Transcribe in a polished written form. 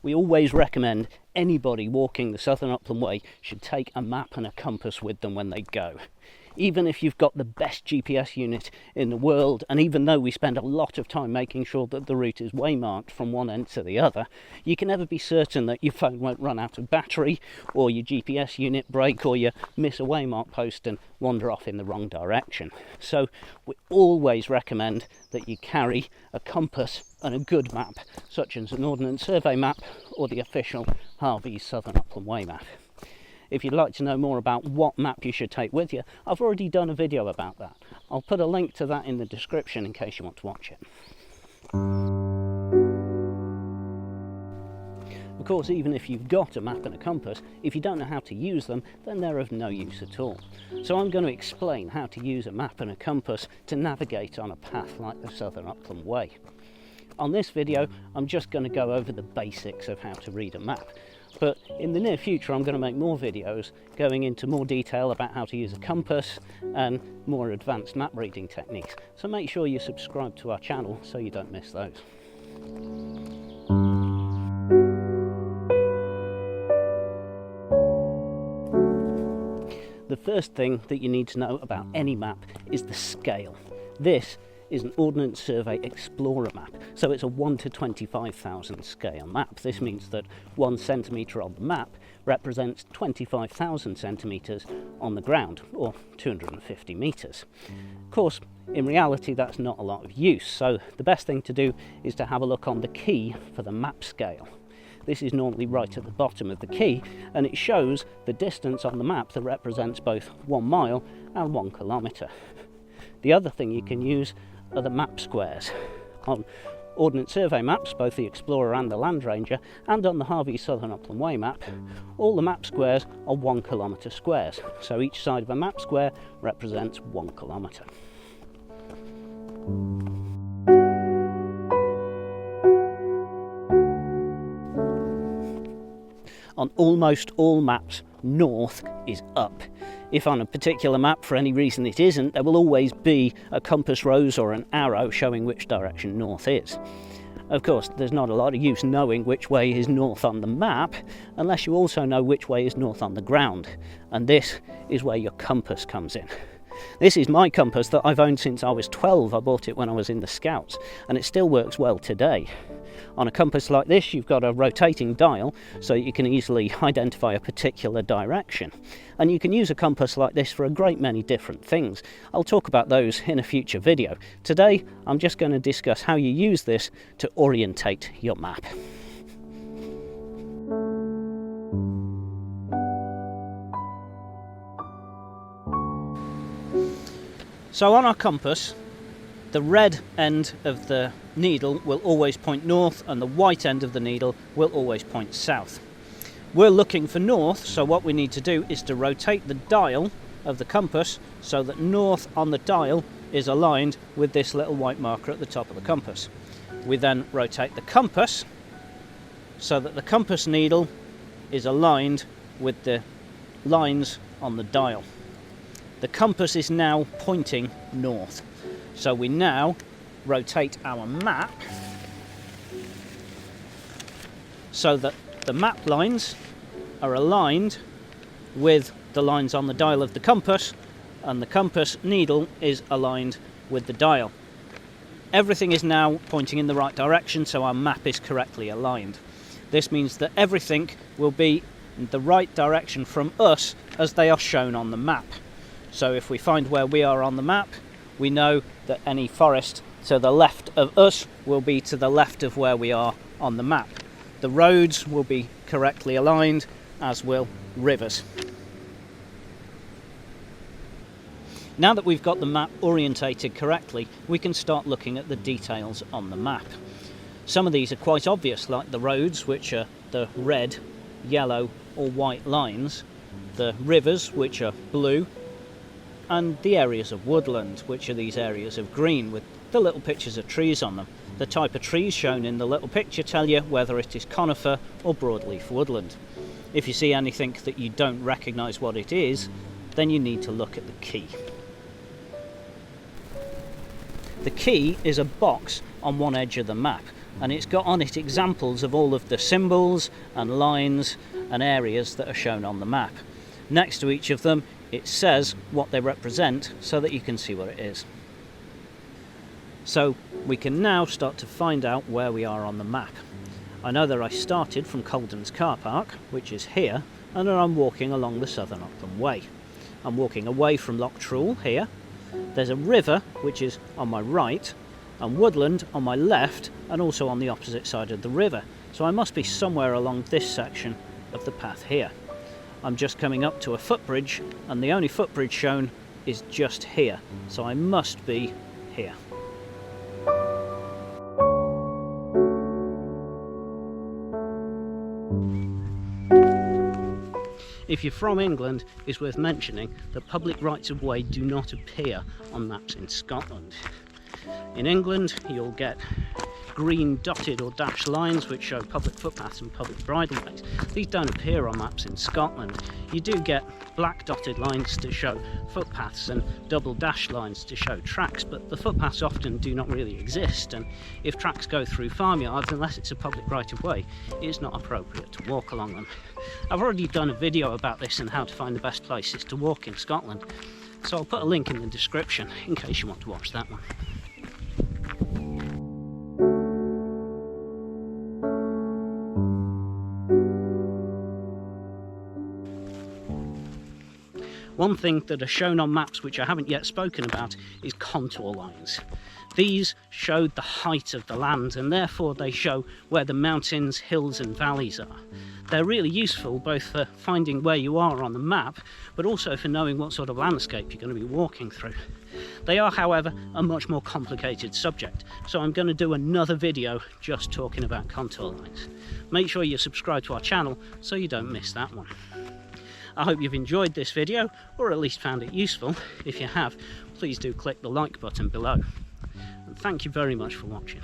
we always recommend anybody walking the Southern Upland Way should take a map and a compass with them when they go. Even if you've got the best GPS unit in the world, and even though we spend a lot of time making sure that the route is waymarked from one end to the other, you can never be certain that your phone won't run out of battery, or your GPS unit break, or you miss a waymark post and wander off in the wrong direction. So we always recommend that you carry a compass and a good map, such as an Ordnance Survey map or the official Harvey's Southern Upland Way map. If you'd like to know more about what map you should take with you, I've already done a video about that. I'll put a link to that in the description in case you want to watch it. Of course, even if you've got a map and a compass, if you don't know how to use them, then they're of no use at all. So I'm going to explain how to use a map and a compass to navigate on a path like the Southern Upland Way. On this video, I'm just going to go over the basics of how to read a map. But in the near future, I'm going to make more videos going into more detail about how to use a compass and more advanced map reading techniques. So make sure you subscribe to our channel so you don't miss those. The first thing that you need to know about any map is the scale. This is an Ordnance Survey Explorer map, so it's a 1 to 25,000 scale map. This means that 1 centimetre on the map represents 25,000 centimetres on the ground, or 250 metres. Of course, in reality that's not a lot of use, so the best thing to do is to have a look on the key for the map scale. This is normally right at the bottom of the key, and it shows the distance on the map that represents both 1 mile and 1 kilometre. The other thing you can use are the map squares. On Ordnance Survey maps, both the Explorer and the Land Ranger, and on the Harvey's Southern Upland Way map, all the map squares are 1 kilometre squares, so each side of a map square represents 1 kilometre. On almost all maps, north is up. If on a particular map for any reason it isn't, there will always be a compass rose or an arrow showing which direction north is. Of course, there's not a lot of use knowing which way is north on the map unless you also know which way is north on the ground, and this is where your compass comes in. This is my compass that I've owned since I was 12. I bought it when I was in the Scouts, and it still works well today. On a compass like this, you've got a rotating dial, so you can easily identify a particular direction. And you can use a compass like this for a great many different things. I'll talk about those in a future video. Today, I'm just going to discuss how you use this to orientate your map. So on our compass, the red end of the needle will always point north and the white end of the needle will always point south. We're looking for north, so what we need to do is to rotate the dial of the compass so that north on the dial is aligned with this little white marker at the top of the compass. We then rotate the compass so that the compass needle is aligned with the lines on the dial. The compass is now pointing north. So we now rotate our map so that the map lines are aligned with the lines on the dial of the compass, and the compass needle is aligned with the dial. Everything is now pointing in the right direction, so our map is correctly aligned. This means that everything will be in the right direction from us as they are shown on the map. So if we find where we are on the map, we know that any forest to the left of us will be to the left of where we are on the map. The roads will be correctly aligned, as will rivers. Now that we've got the map orientated correctly, we can start looking at the details on the map. Some of these are quite obvious, like the roads, which are the red, yellow or white lines, the rivers, which are blue, and the areas of woodland, which are these areas of green with the little pictures of trees on them. The type of trees shown in the little picture tell you whether it is conifer or broadleaf woodland. If you see anything that you don't recognise what it is, then you need to look at the key. The key is a box on one edge of the map, and it's got on it examples of all of the symbols and lines and areas that are shown on the map. Next to each of them it says what they represent so that you can see what it is. So we can now start to find out where we are on the map. I know that I started from Colden's car park, which is here, and that I'm walking along the Southern Upland Way. I'm walking away from Loch Truel here. There's a river which is on my right, and woodland on my left, and also on the opposite side of the river. So I must be somewhere along this section of the path here. I'm just coming up to a footbridge, and the only footbridge shown is just here, so I must be here. If you're from England, it's worth mentioning that public rights of way do not appear on maps in Scotland. In England, you'll get green dotted or dashed lines which show public footpaths and public bridleways. These don't appear on maps in Scotland. You do get black dotted lines to show footpaths and double dashed lines to show tracks, but the footpaths often do not really exist, and if tracks go through farmyards, unless it's a public right of way, it's not appropriate to walk along them. I've already done a video about this and how to find the best places to walk in Scotland, so I'll put a link in the description in case you want to watch that one. One thing that are shown on maps which I haven't yet spoken about is contour lines. These show the height of the land, and therefore they show where the mountains, hills and valleys are. They're really useful both for finding where you are on the map, but also for knowing what sort of landscape you're going to be walking through. They are, however, a much more complicated subject, so I'm going to do another video just talking about contour lines. Make sure you subscribe to our channel so you don't miss that one. I hope you've enjoyed this video, or at least found it useful. If you have, please do click the like button below. And thank you very much for watching.